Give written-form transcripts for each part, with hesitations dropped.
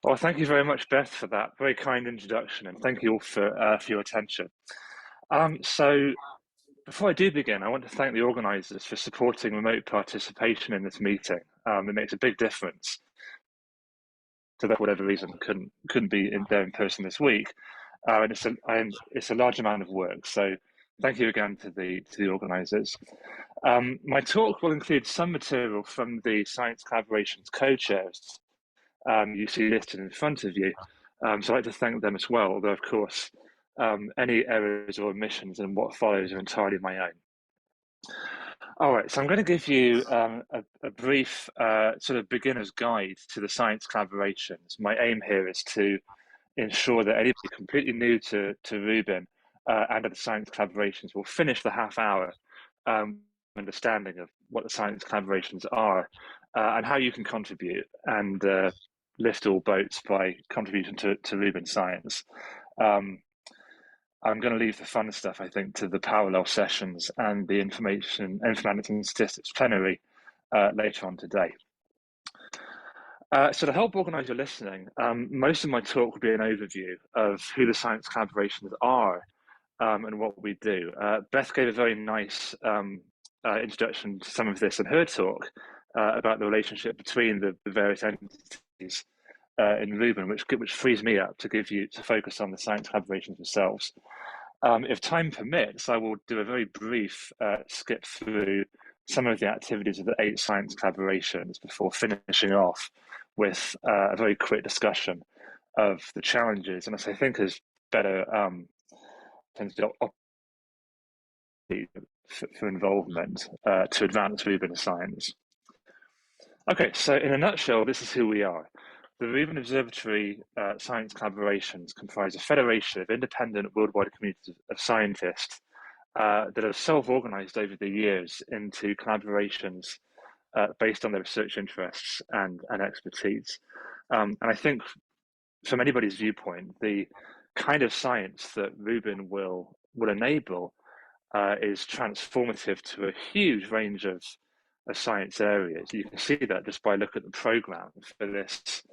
Well, thank you very much, Beth, for that very kind introduction, and thank you all for your attention. So, before I do begin, I want to thank the organisers for supporting remote participation in this meeting. It makes a big difference to that, whatever reason, couldn't be there in person this week, and it's a large amount of work. So, thank you again to the organisers. My talk will include some material from the Science Collaborations co-chairs you see listed in front of you. So I'd like to thank them as well, although of course any errors or omissions in what follows are entirely my own. All right, so I'm going to give you a brief sort of beginner's guide to the science collaborations. My aim here is to ensure that anybody completely new to Rubin and the science collaborations will finish the half hour understanding of what the science collaborations are and how you can contribute and lift all boats by contributing to Rubin science. I'm going to leave the fun stuff, I think, to the parallel sessions and the informatics and statistics plenary later on today. So to help organise your listening, most of my talk will be an overview of who the science collaborations are and what we do. Beth gave a very nice introduction to some of this in her talk about the relationship between the various entities in Rubin, which frees me up to focus on the science collaborations themselves. If time permits, I will do a very brief skip through some of the activities of the 8 science collaborations before finishing off with a very quick discussion of the challenges, and as I think is better for involvement to advance Rubin science. Okay, so in a nutshell, this is who we are. The Rubin Observatory Science Collaborations comprise a federation of independent worldwide communities of scientists that have self-organized over the years into collaborations based on their research interests and expertise. And I think from anybody's viewpoint, the kind of science that Rubin will enable is transformative to a huge range of science areas. You can see that just by looking at the program for this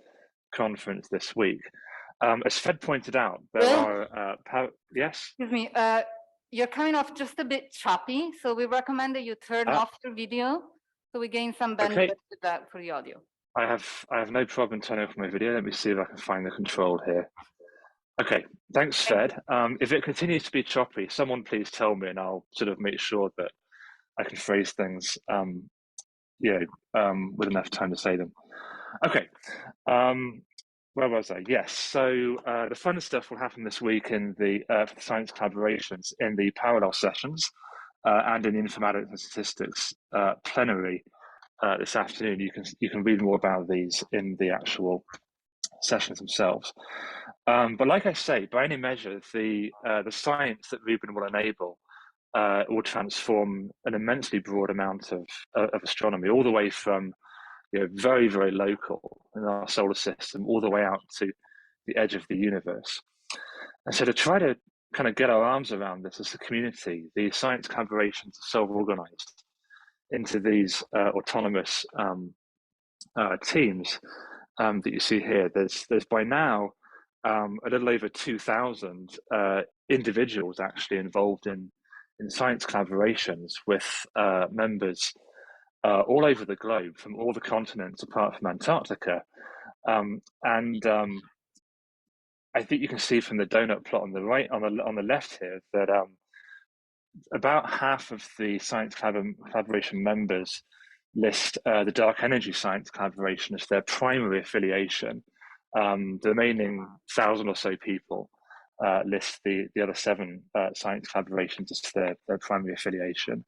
conference this week. As Fred pointed out, there are yes? Excuse me, you're coming off just a bit choppy, so we recommend that you turn off your video so we gain some bandwidth with that for the audio. I have no problem turning off my video. Let me see if I can find the control here. Okay, thanks, Fred. If it continues to be choppy, someone please tell me, and I'll sort of make sure that I can phrase things, with enough time to say them. Okay, where was I? Yes, so the fun stuff will happen this week in the for the science collaborations in the parallel sessions and in the informatics and statistics plenary this afternoon. You can read more about these in the actual sessions themselves. But like I say, by any measure, the science that Rubin will enable will transform an immensely broad amount of astronomy, all the way from very, very local in our solar system, all the way out to the edge of the universe. And so to try to kind of get our arms around this as a community, the science collaborations are self-organized into these autonomous teams that you see here. There's by now a little over 2,000 individuals actually involved in science collaborations with members all over the globe, from all the continents apart from Antarctica. I think you can see from the donut plot on the right, on the left here, that about half of the science collaboration members list the Dark Energy Science Collaboration as their primary affiliation. The remaining 1,000 or so people list the other 7 science collaborations as their primary affiliation.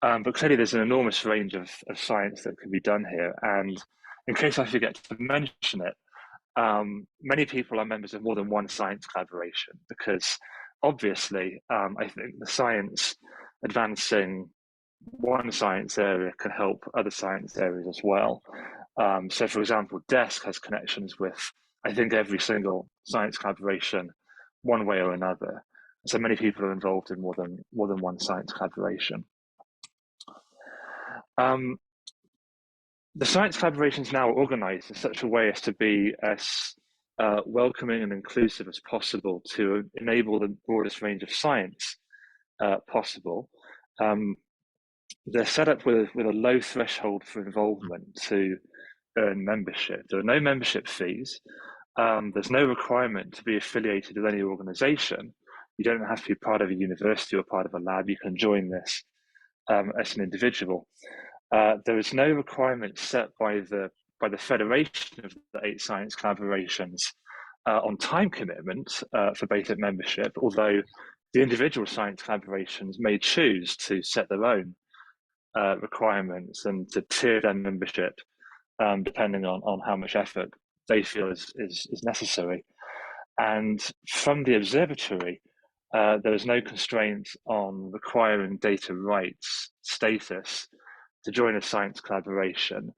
But clearly there's an enormous range of science that can be done here. And in case I forget to mention it, many people are members of more than one science collaboration, because obviously I think the science advancing one science area can help other science areas as well. So for example, DESC has connections with, I think, every single science collaboration one way or another. So many people are involved in more than one science collaboration. The science collaborations now are organized in such a way as to be welcoming and inclusive as possible to enable the broadest range of science possible. They're set up with a low threshold for involvement to earn membership. There are no membership fees. There's no requirement to be affiliated with any organization. You don't have to be part of a university or part of a lab. You can join this as an individual. There is no requirement set by the Federation of the 8 Science Collaborations on time commitment for basic membership, although the individual science collaborations may choose to set their own requirements and to tier their membership depending on how much effort they feel is necessary. And from the observatory, there is no constraint on requiring data rights status to join a science collaboration.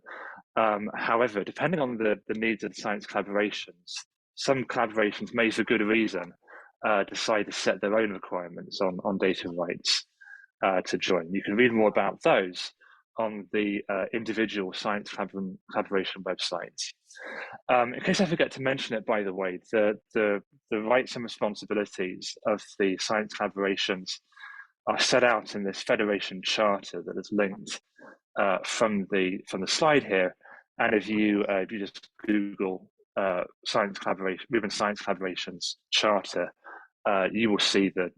However, depending on the needs of the science collaborations, some collaborations may, for good reason, decide to set their own requirements on data rights to join. You can read more about those on the individual science collaboration websites. In case I forget to mention it, by the way, the rights and responsibilities of the science collaborations are set out in this Federation Charter that is linked from the slide here. And if you just Google science collaboration, Rubin Science Collaborations Charter, you will see the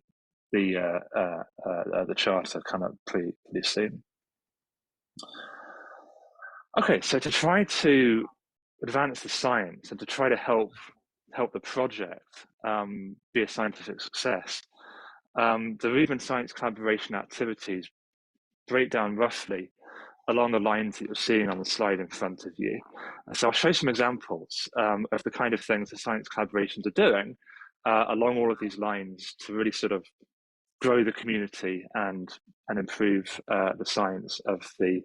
charter come up pretty soon. Okay, so to try to advance the science and to try to help the project be a scientific success, the Rubin Science Collaboration activities break down roughly along the lines that you're seeing on the slide in front of you. So I'll show some examples of the kind of things the science collaborations are doing along all of these lines to really sort of grow the community and improve the science of the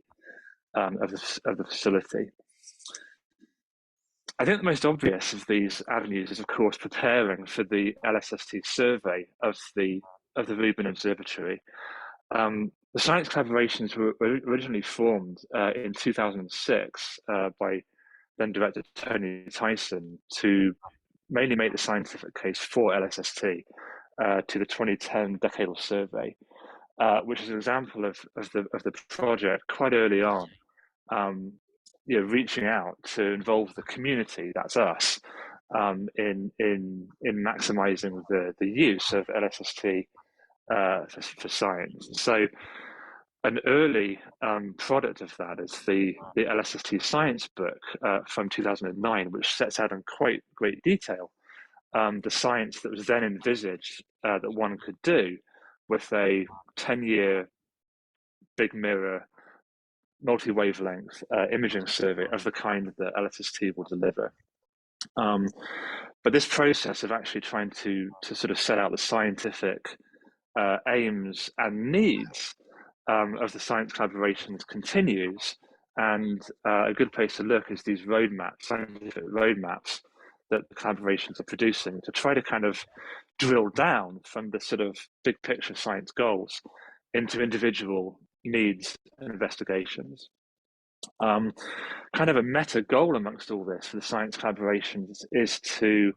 facility. I think the most obvious of these avenues is, of course, preparing for the LSST survey of the Rubin Observatory. The science collaborations were originally formed in 2006 by then Director Tony Tyson to mainly make the scientific case for LSST to the 2010 Decadal Survey, which is an example of the project quite early on, reaching out to involve the community, that's us, in maximising the use of LSST for science. So an early product of that is the LSST Science book from 2009, which sets out in quite great detail the science that was then envisaged that one could do with a 10-year big mirror multi-wavelength imaging survey of the kind that LSST will deliver. But this process of actually trying to sort of set out the scientific aims and needs of the science collaborations continues, and a good place to look is these roadmaps, scientific roadmaps that the collaborations are producing to try to kind of drill down from the sort of big picture science goals into individual needs and investigations. Kind of a meta goal amongst all this for the science collaborations is to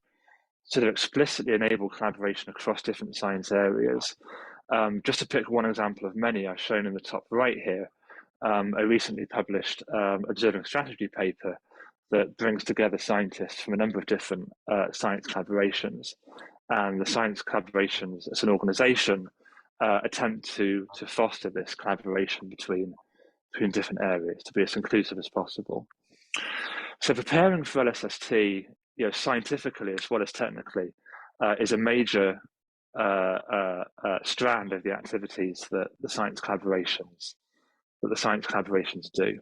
sort of explicitly enable collaboration across different science areas. Just to pick one example of many I've shown in the top right here, a recently published observing strategy paper that brings together scientists from a number of different science collaborations. And the science collaborations as an organization attempt to foster this collaboration between different areas to be as inclusive as possible. So preparing for LSST, scientifically as well as technically, is a major strand of the activities that the science collaborations do.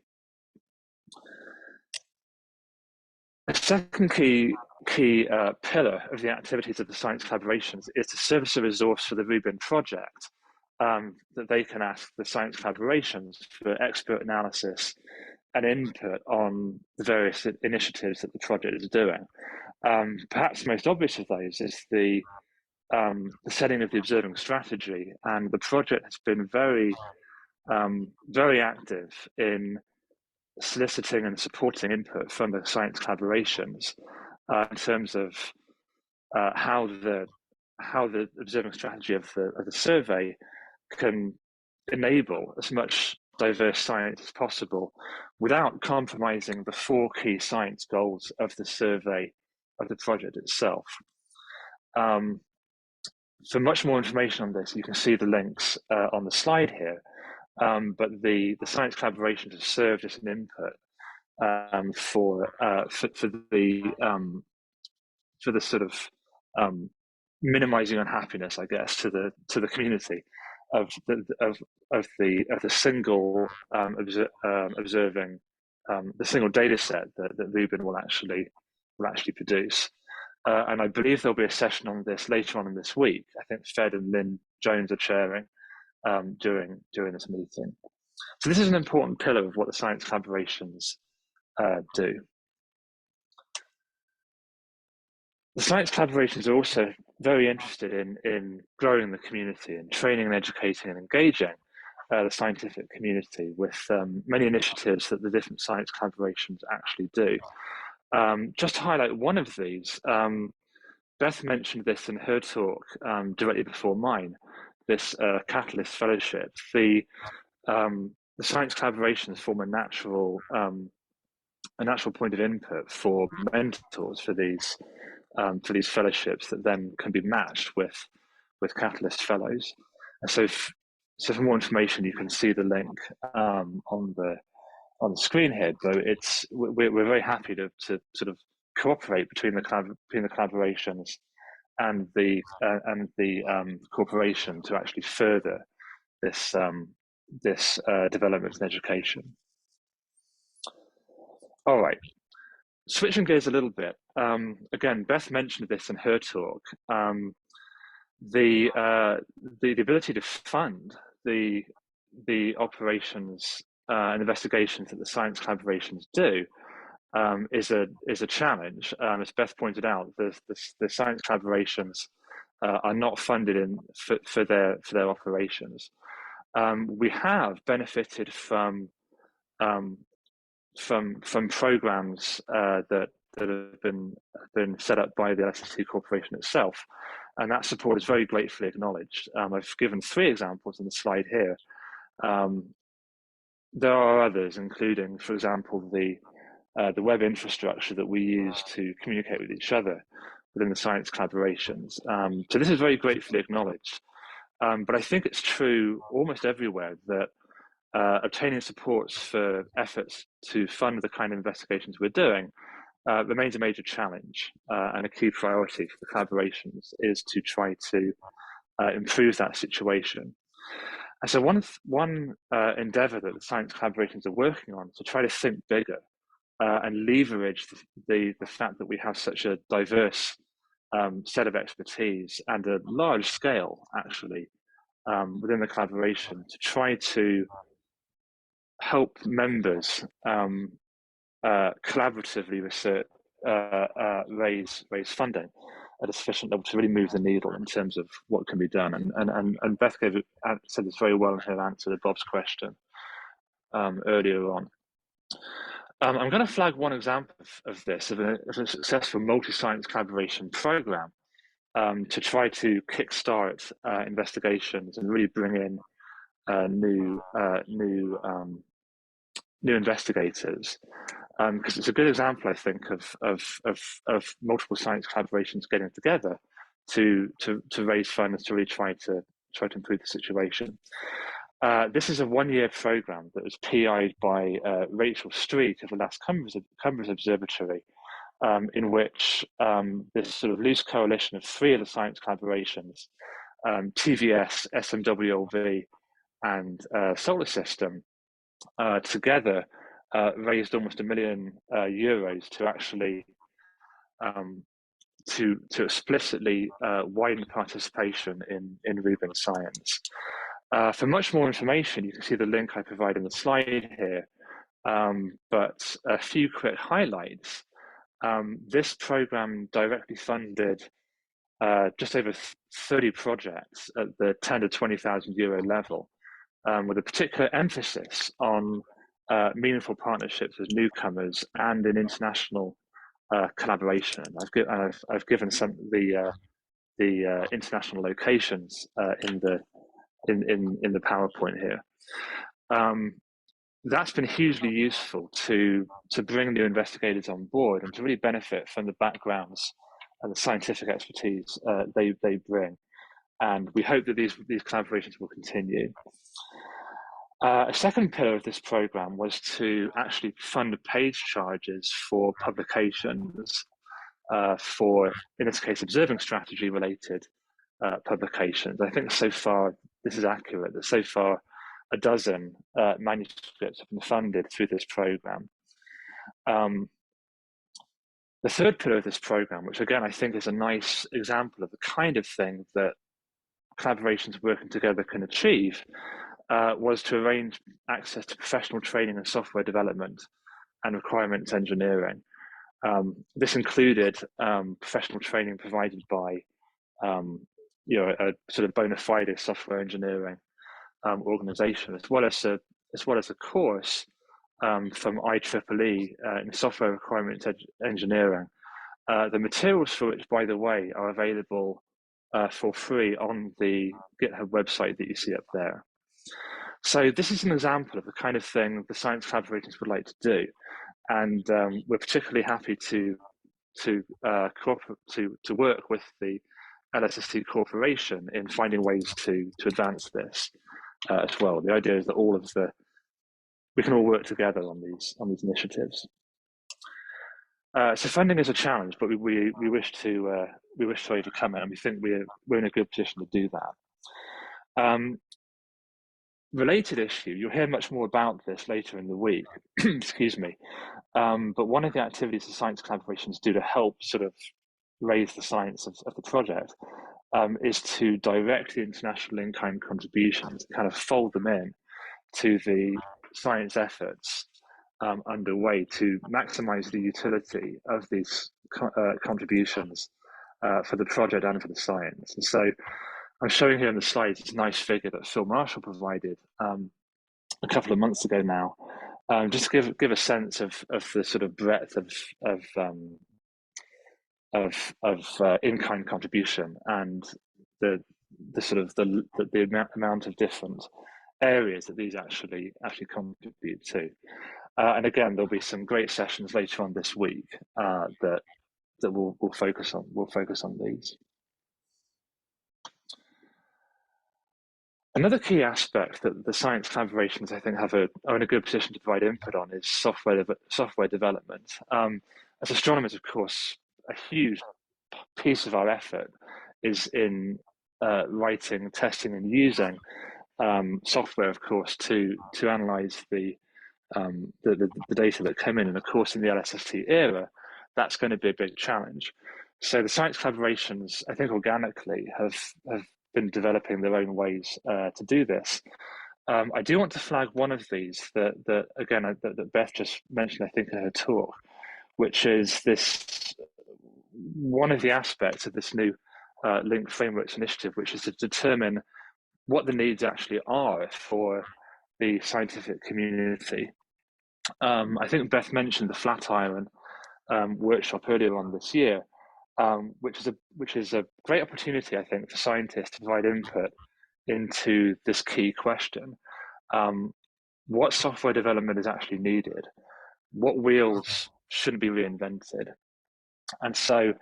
A second key pillar of the activities of the science collaborations is to serve as a resource for the Rubin project, that they can ask the science collaborations for expert analysis and input on the various initiatives that the project is doing. Perhaps the most obvious of those is the setting of the observing strategy, and the project has been very active in soliciting and supporting input from the science collaborations in terms of how the observing strategy of the survey can enable as much diverse science as possible without compromising the 4 key science goals of the survey, of the project itself. For much more information on this, you can see the links on the slide here, but the science collaborations have served as an input for the sort of minimizing unhappiness, I guess, to the community of the single observing the single data set that Rubin will actually produce. And I believe there'll be a session on this later on in this week. I think Fed and Lynn Jones are chairing during this meeting. So this is an important pillar of what the science collaborations do. The science collaborations are also very interested in growing the community and training and educating and engaging the scientific community with many initiatives that the different science collaborations actually do. Just to highlight one of these, Beth mentioned this in her talk directly before mine, this Catalyst Fellowship. The science collaborations form a natural point of input for mentors for these fellowships that then can be matched with Catalyst Fellows. And so for more information, you can see the link on the screen here. But we're very happy to sort of cooperate between the collaborations and the corporation to actually further this development and education. All right. Switching gears a little bit, again, Beth mentioned this in her talk. The ability to fund the operations and investigations that the science collaborations do is a challenge. As Beth pointed out, the science collaborations are not funded for their operations. We have benefited from programs that have been set up by the LSST Corporation itself, and that support is very gratefully acknowledged. I've given 3 examples on the slide here. There are others, including, for example, the web infrastructure that we use to communicate with each other within the science collaborations. So this is very gratefully acknowledged. But I think it's true almost everywhere that obtaining supports for efforts to fund the kind of investigations we're doing remains a major challenge, and a key priority for the collaborations is to try to improve that situation. And so one endeavor that the science collaborations are working on is to try to think bigger and leverage the fact that we have such a diverse set of expertise and a large scale, actually, within the collaboration to try to help members collaboratively raise funding at a sufficient level to really move the needle in terms of what can be done. And Beth said this very well in her answer to Bob's question earlier on. I'm going to flag one example of this, of a successful multi-science collaboration program to try to kickstart investigations and really bring in new investigators, because it's a good example, I think, of multiple science collaborations getting together to raise funds to really try to improve the situation. This is a 1-year program that was PI'd by Rachel Street of the Las Cumbres Observatory, in which this sort of loose coalition of 3 of the science collaborations, TVS, SMWLV, and Solar System, together raised almost €1 million to actually to explicitly widen participation in Rubin science. For much more information, you can see the link I provide in the slide here, but a few quick highlights. This program directly funded just over 30 projects at the 10 to 20,000 euro level, with a particular emphasis on meaningful partnerships with newcomers and in international collaboration. I've given some the international locations in the PowerPoint here. That's been hugely useful to bring new investigators on board and to really benefit from the backgrounds and the scientific expertise they bring. And we hope that these collaborations will continue. A second pillar of this program was to actually fund page charges for publications for, in this case, observing strategy related publications. I think so far, this is accurate, that so far a dozen manuscripts have been funded through this program. The third pillar of this program, which again I think is a nice example of the kind of thing that collaborations working together can achieve, was to arrange access to professional training in software development and requirements engineering. This included professional training provided by a sort of bona fide software engineering organization, as well as a course from IEEE in software requirements engineering. The materials for which, by the way, are available for free on the GitHub website that you see up there. So this is an example of the kind of thing the science collaborations would like to do, and we're particularly happy to work with the LSST Corporation in finding ways to advance this as well. The idea is that we can all work together on these initiatives. So funding is a challenge, but we wish to overcome it, and we think we're in a good position to do that. Related issue, you'll hear much more about this later in the week, excuse me, but one of the activities the science collaborations do to help sort of raise the science of the project is to direct the international in-kind contributions, kind of fold them in to the science efforts underway to maximize the utility of these contributions for the project and for the science. And so I'm showing here on the slides this nice figure that Phil Marshall provided a couple of months ago now, just to give a sense of the sort of breadth of in-kind contribution and the amount of different areas that these actually contribute to. And again, there'll be some great sessions later on this week that we'll focus on these. Another key aspect that the science collaborations, I think, are in a good position to provide input on is software development. As astronomers, of course, a huge piece of our effort is in writing, testing, and using software, of course, to analyze the data that come in. And of course, in the LSST era, that's going to be a big challenge. So the science collaborations, I think, organically have been developing their own ways to do this. I do want to flag one of these that Beth just mentioned, I think, in her talk, which is this one of the aspects of this new linked frameworks initiative, which is to determine what the needs actually are for the scientific community. I think Beth mentioned the Flatiron workshop earlier on this year, which is a great opportunity, I think, for scientists to provide input into this key question. What software development is actually needed? What wheels shouldn't be reinvented? And so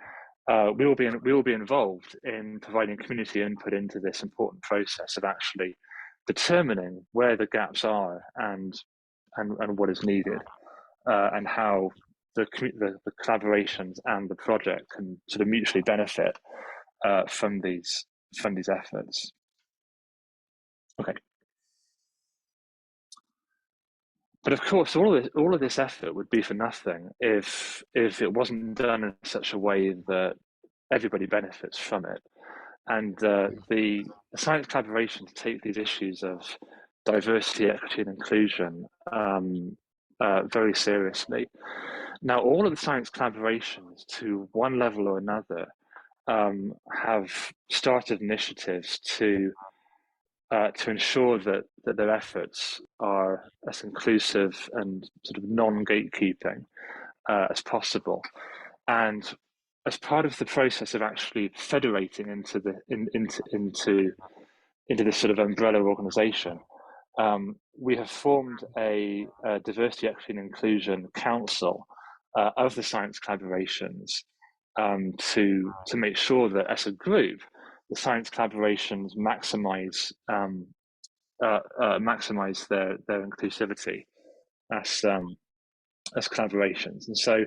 we will be involved in providing community input into this important process of actually determining where the gaps are and what is needed, and how the collaborations and the project can sort of mutually benefit from these efforts. Okay. But of course, all of this effort would be for nothing if it wasn't done in such a way that everybody benefits from it. And the science collaborations take these issues of diversity, equity, and inclusion very seriously. Now, all of the science collaborations, to one level or another, have started initiatives to ensure that their efforts are as inclusive and sort of non-gatekeeping as possible. And as part of the process of actually federating into this sort of umbrella organization, we have formed a diversity, equity, and inclusion council of the science collaborations to make sure that as a group, the science collaborations maximize their inclusivity as collaborations. And so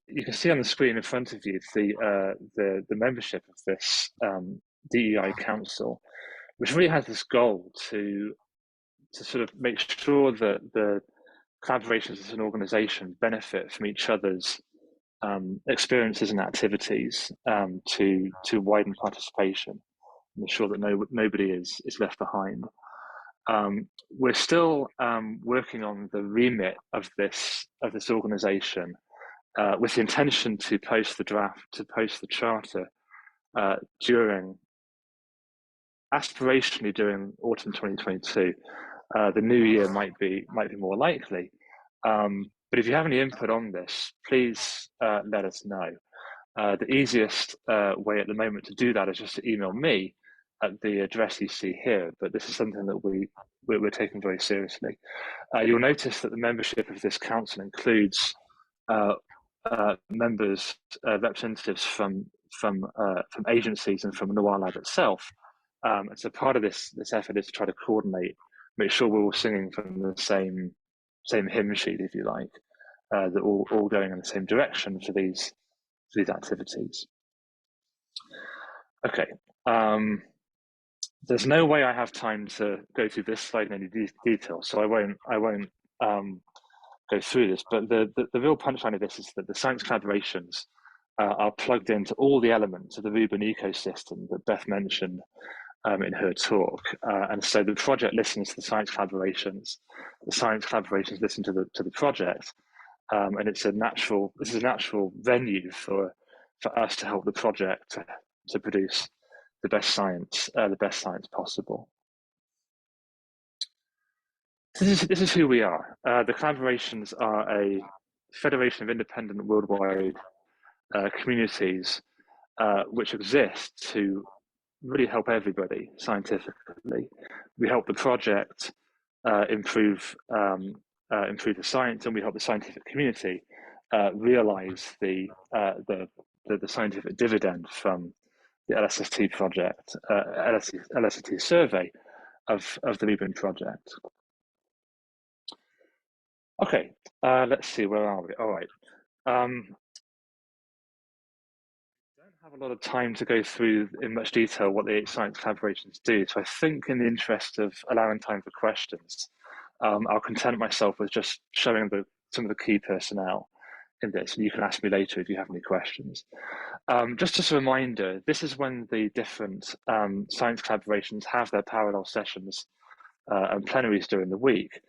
you can see on the screen in front of you the membership of this DEI council, which really has this goal to sort of make sure that the collaborations as an organization benefit from each other's experiences and activities to widen participation and ensure that nobody is left behind. We're still working on the remit of this organization with the intention to post the charter aspirationally during autumn 2022. The new year might be more likely. But if you have any input on this, please let us know. The easiest way at the moment to do that is just to email me at the address you see here, but this is something that we're taking very seriously. You'll notice that the membership of this council includes members, representatives from agencies and from NOAA Lab itself. And so part of this effort is to try to coordinate, make sure we're all singing from the same hymn sheet, if you like, that all going in the same direction for these activities. Okay. There's no way I have time to go through this slide in any detail, so I won't go through this. But the real punchline of this is that the science collaborations are plugged into all the elements of the Rubin ecosystem that Beth mentioned in her talk, and so the project listens to the science collaborations listen to the project, and this is a natural venue for us to help the project to produce the best science possible. This is who we are. The collaborations are a federation of independent worldwide communities which exist to really help everybody scientifically. We help the project improve the science, and we help the scientific community realize the scientific dividend from the LSST project, LSST survey of the Rubin project. Okay, let's see, where are we? All right. Don't have a lot of time to go through in much detail what the 8 science collaborations do, so I think in the interest of allowing time for questions, I'll content myself with just showing some of the key personnel in this, and you can ask me later if you have any questions. Just as a reminder, this is when the different science collaborations have their parallel sessions and plenaries during the week.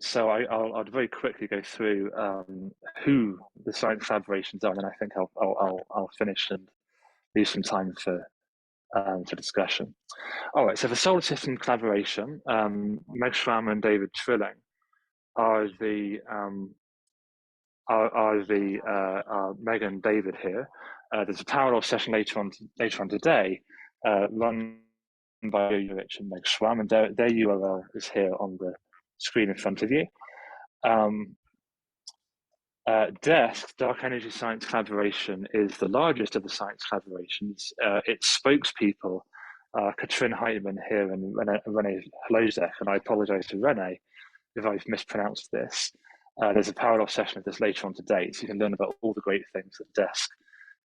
So I'll very quickly go through who the science collaborations are, and then I think I'll finish and leave some time for discussion. All right, so the Solar System Collaboration, Meg Schramm and David Trilling are Meg and David here. There's a parallel session later on today, run by UMichigan and Meg Schramm, and their URL is here on the screen in front of you. DESC, Dark Energy Science Collaboration, is the largest of the science collaborations. Its spokespeople are Katrin Heitman here and Renee Hlozek, and I apologize to Renee if I've mispronounced this. There's a parallel session of this later on today, so you can learn about all the great things that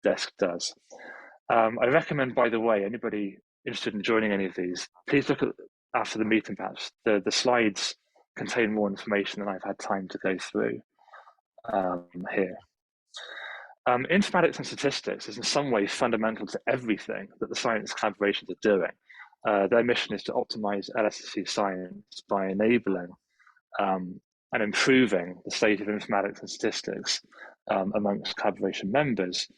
DESC does. I recommend, by the way, anybody interested in joining any of these, please look at after the meeting. Perhaps the slides contain more information than I've had time to go through here. Informatics and statistics is in some way fundamental to everything that the science collaborations are doing. Their mission is to optimize LSST science by enabling and improving the state of informatics and statistics amongst collaboration members.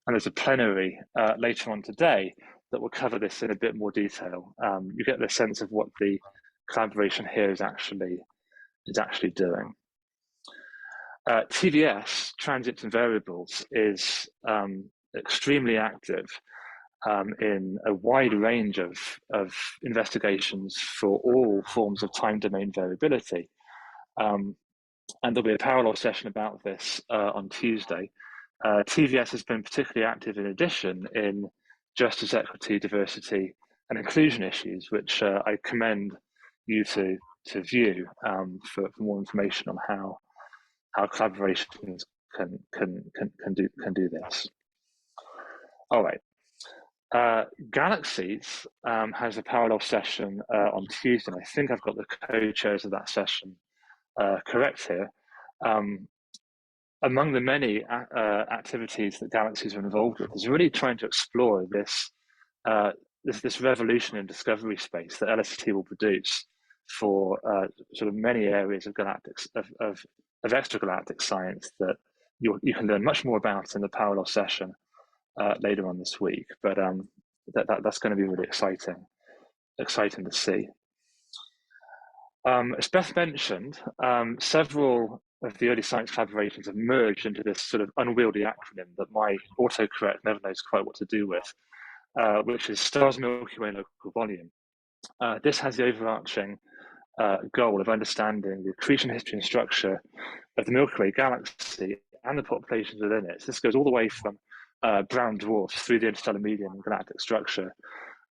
And there's a plenary later on today that will cover this in a bit more detail. You get the sense of what the collaboration here is actually doing. TVS, transients and variables, is extremely active in a wide range of investigations for all forms of time domain variability. And there'll be a parallel session about this on Tuesday. TVS has been particularly active in addition in justice, equity, diversity, and inclusion issues, which I commend you to view for more information on how collaborations can do this. All right. Galaxies has a parallel session on Tuesday, and I think I've got the co-chairs of that session correct here. Among the many activities that Galaxies are involved with is really trying to explore this revolution in discovery space that LSST will produce for sort of many areas of galactics of extragalactic science that you can learn much more about in the parallel session later on this week. But that's going to be really exciting to see. As Beth mentioned, several of the early science collaborations have merged into this sort of unwieldy acronym that my autocorrect never knows quite what to do with, which is STARS Milky Way Local Volume. This has the overarching goal of understanding the accretion history and structure of the Milky Way galaxy and the populations within it. So this goes all the way from brown dwarfs through the interstellar medium and galactic structure,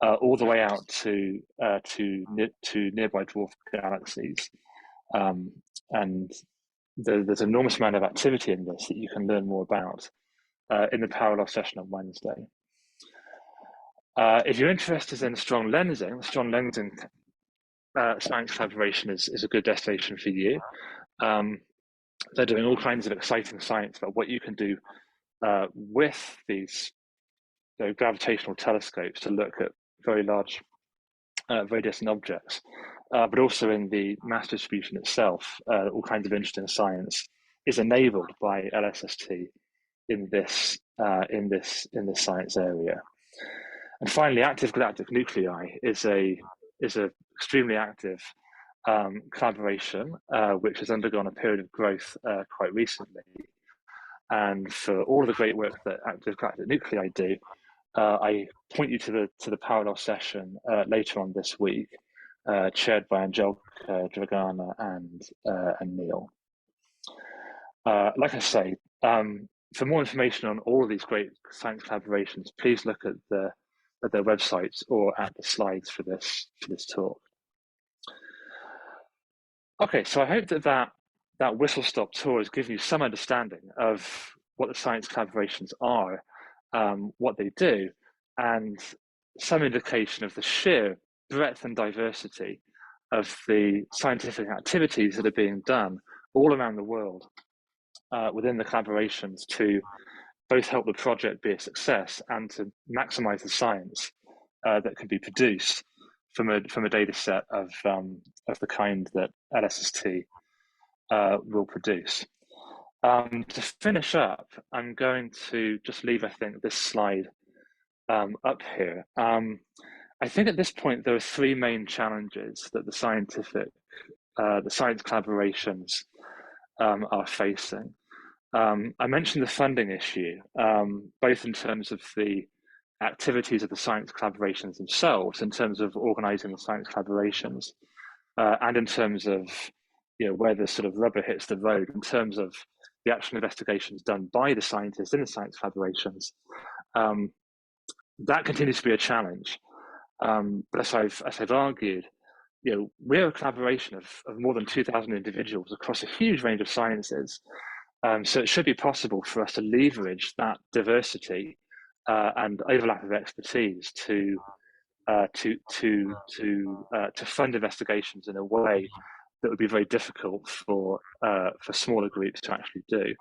all the way out to nearby dwarf galaxies. And there's an enormous amount of activity in this that you can learn more about in the parallel session on Wednesday. If you're interested in strong lensing, the strong lensing science collaboration is a good destination for you. They're doing all kinds of exciting science about what you can do with these gravitational telescopes to look at very large, very distant objects, but also in the mass distribution itself. All kinds of interesting science is enabled by LSST in this science area. And finally, active galactic nuclei is a extremely active collaboration which has undergone a period of growth quite recently. And for all of the great work that active galactic nuclei do, I point you to the parallel session later on this week, chaired by Angelika Dragana and Neil. Like I say, for more information on all of these great science collaborations, please look at their websites or at the slides for this talk. Okay, so I hope that whistle-stop tour has given you some understanding of what the science collaborations are, what they do, and some indication of the sheer breadth and diversity of the scientific activities that are being done all around the world within the collaborations to both help the project be a success and to maximize the science that can be produced from a data set of the kind that LSST will produce. To finish up, I'm going to just leave, I think, this slide up here. I think at this point there are three main challenges that the science collaborations are facing. I mentioned the funding issue, both in terms of the activities of the science collaborations themselves, in terms of organizing the science collaborations, and in terms of where the sort of rubber hits the road, in terms of the actual investigations done by the scientists in the science collaborations. That continues to be a challenge. But as I've argued, we're a collaboration of more than 2,000 individuals across a huge range of sciences. So it should be possible for us to leverage that diversity and overlap of expertise to fund investigations in a way that would be very difficult for smaller groups to actually do.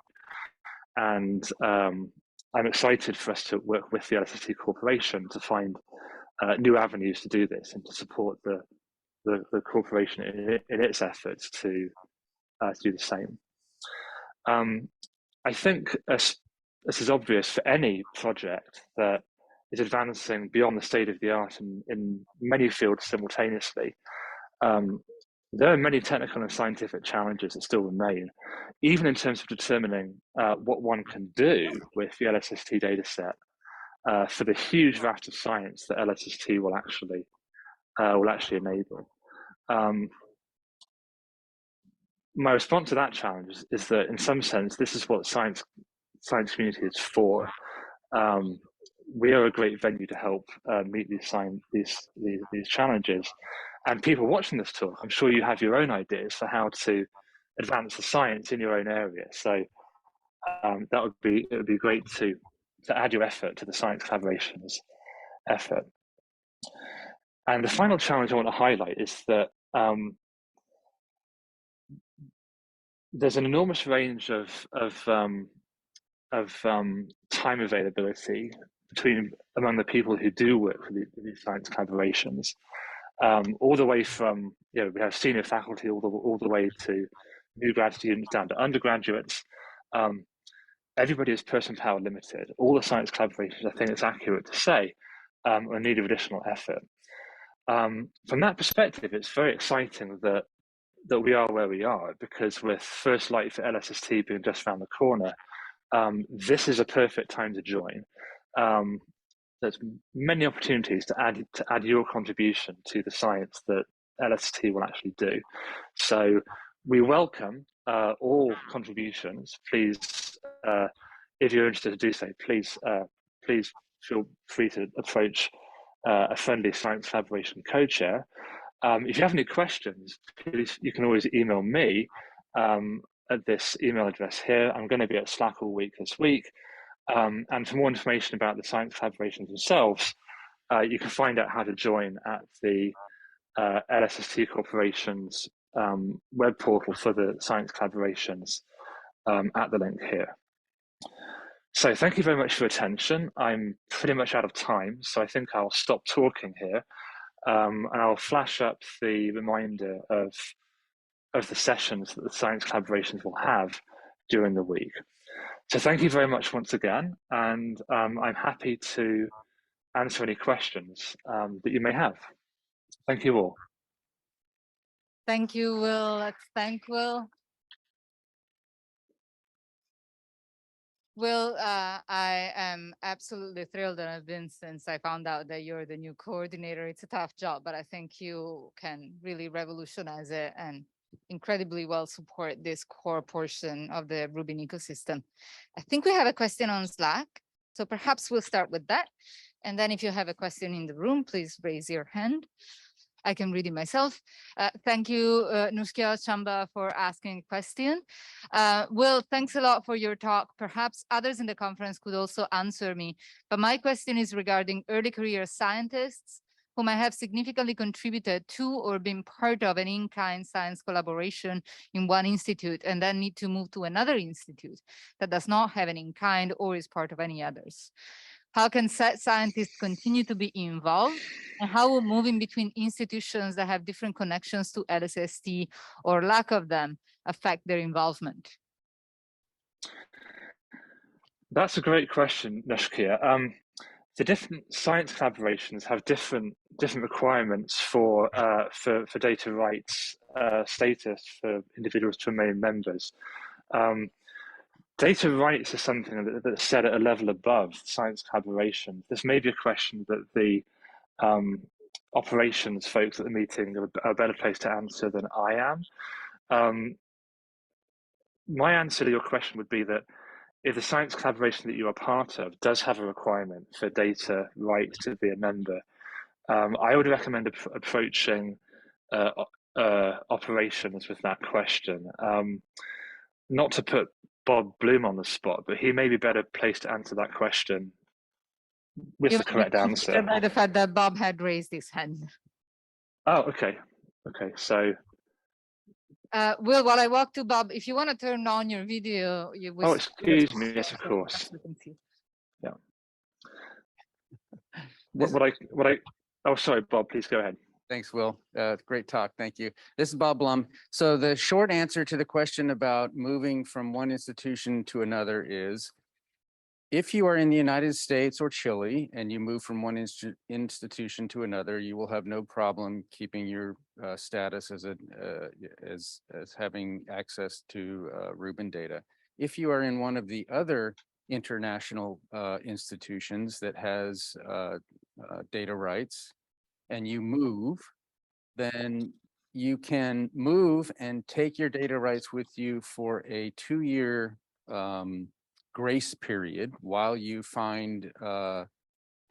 And I'm excited for us to work with the LSST Corporation to find new avenues to do this and to support the corporation in its efforts to do the same. I think this is obvious for any project that is advancing beyond the state of the art in many fields simultaneously. there are many technical and scientific challenges that still remain, even in terms of determining what one can do with the LSST dataset for the huge raft of science that LSST will actually enable. My response to that challenge is that, in some sense, this is what the science community is for. We are a great venue to help meet these challenges. And people watching this talk, I'm sure you have your own ideas for how to advance the science in your own area. So it would be great to add your effort to the Science Collaborations effort. And the final challenge I want to highlight is that there's an enormous range of time availability among the people who do work for these science collaborations, all the way from, we have senior faculty all the way to new grad students down to undergraduates. Everybody is person power limited. All the science collaborations, I think it's accurate to say, are in need of additional effort. From that perspective, it's very exciting that we are where we are, because with First Light for LSST being just around the corner, this is a perfect time to join. There's many opportunities to add your contribution to the science that LSST will actually do. So we welcome all contributions. Please, if you're interested to do so, please feel free to approach a friendly science collaboration co-chair. If you have any questions, please, you can always email me at this email address here. I'm going to be at Slack all week this week. And for more information about the science collaborations themselves, you can find out how to join at the LSST Corporation's web portal for the science collaborations at the link here. So thank you very much for your attention. I'm pretty much out of time, so I think I'll stop talking here. And I'll flash up the reminder of the sessions that the science collaborations will have during the week. So thank you very much once again, and I'm happy to answer any questions that you may have. Thank you all. Thank you, Will. Let's thank Will. Will, I am absolutely thrilled, and I've been since I found out that you're the new coordinator. It's a tough job, but I think you can really revolutionize it and incredibly well support this core portion of the Rubin ecosystem. I think we have a question on Slack, so perhaps we'll start with that. And then if you have a question in the room, please raise your hand. I can read it myself. Thank you, Nuskia Chamba, for asking a question. Will, thanks a lot for your talk. Perhaps others in the conference could also answer me, but my question is regarding early career scientists who might have significantly contributed to or been part of an in-kind science collaboration in one institute and then need to move to another institute that does not have an in-kind or is part of any others. How can scientists continue to be involved, and how will moving between institutions that have different connections to LSST or lack of them affect their involvement? That's a great question, Nashkia. The different science collaborations have different requirements for data rights status for individuals to remain members. Data rights is something that's set at a level above science collaboration. This may be a question that the operations folks at the meeting are a better place to answer than I am. My answer to your question would be that if the science collaboration that you are part of does have a requirement for data rights to be a member, I would recommend approaching operations with that question. Not to put Bob Bloom on the spot, but he may be better placed to answer that question with the correct answer. By the fact that Bob had raised his hand. Oh, okay. Okay, so. Will, while I walk to Bob, if you want to turn on your video, you will. Oh, excuse me. Yes, of course. Yeah. Oh, sorry, Bob, please go ahead. Thanks, Will. Great talk. Thank you. This is Bob Blum. So the short answer to the question about moving from one institution to another is If you are in the United States or Chile and you move from one institution to another, you will have no problem keeping your status as having access to Rubin data. If you are in one of the other international institutions that has data rights and you move, then you can move and take your data rights with you for a 2-year grace period while you find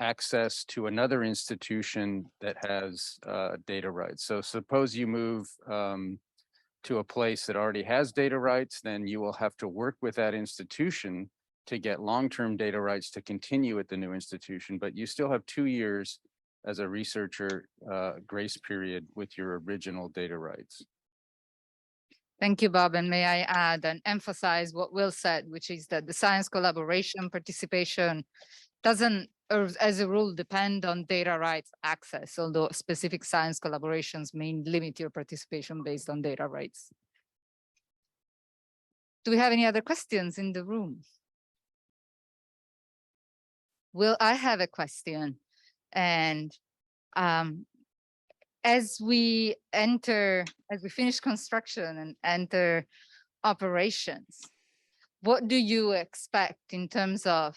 access to another institution that has data rights. So suppose you move to a place that already has data rights, then you will have to work with that institution to get long-term data rights to continue at the new institution, but you still have 2 years as a researcher grace period with your original data rights. Thank you, Bob. And may I add and emphasize what Will said, which is that the science collaboration participation doesn't, as a rule, depend on data rights access, although specific science collaborations may limit your participation based on data rights. Do we have any other questions in the room? Will, I have a question. And as we finish construction and enter operations, what do you expect in terms of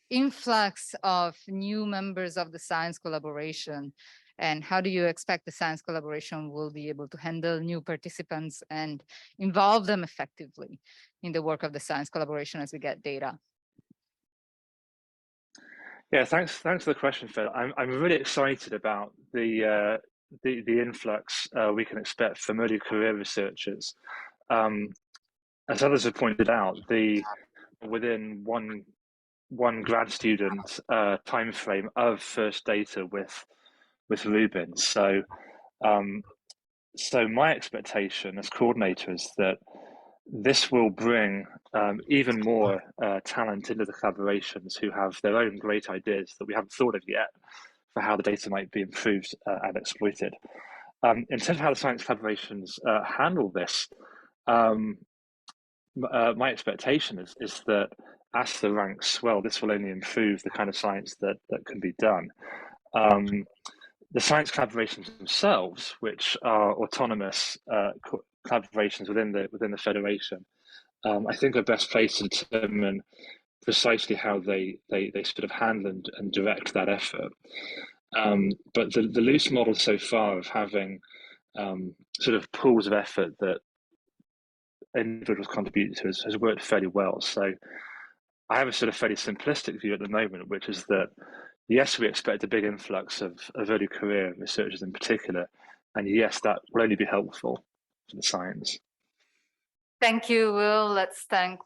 influx of new members of the science collaboration? And how do you expect the science collaboration will be able to handle new participants and involve them effectively in the work of the science collaboration as we get data? Yeah, thanks for the question, Phil. I'm really excited about the influx we can expect from early career researchers. As others have pointed out, within one grad student time frame of first data with Rubin. So my expectation as coordinator is that this will bring even more talent into the collaborations who have their own great ideas that we haven't thought of yet for how the data might be improved and exploited. In terms of how the science collaborations handle this, my expectation is that as the ranks swell, this will only improve the kind of science that can be done. The science collaborations themselves, which are autonomous collaborations within the federation, I think are best placed to determine precisely how they sort of handle and direct that effort. But the loose model so far of having sort of pools of effort that individuals contribute to has worked fairly well. So I have a sort of fairly simplistic view at the moment, which is that yes, we expect a big influx of early career researchers in particular, and yes, that will only be helpful for the science. Thank you, Will. Let's thank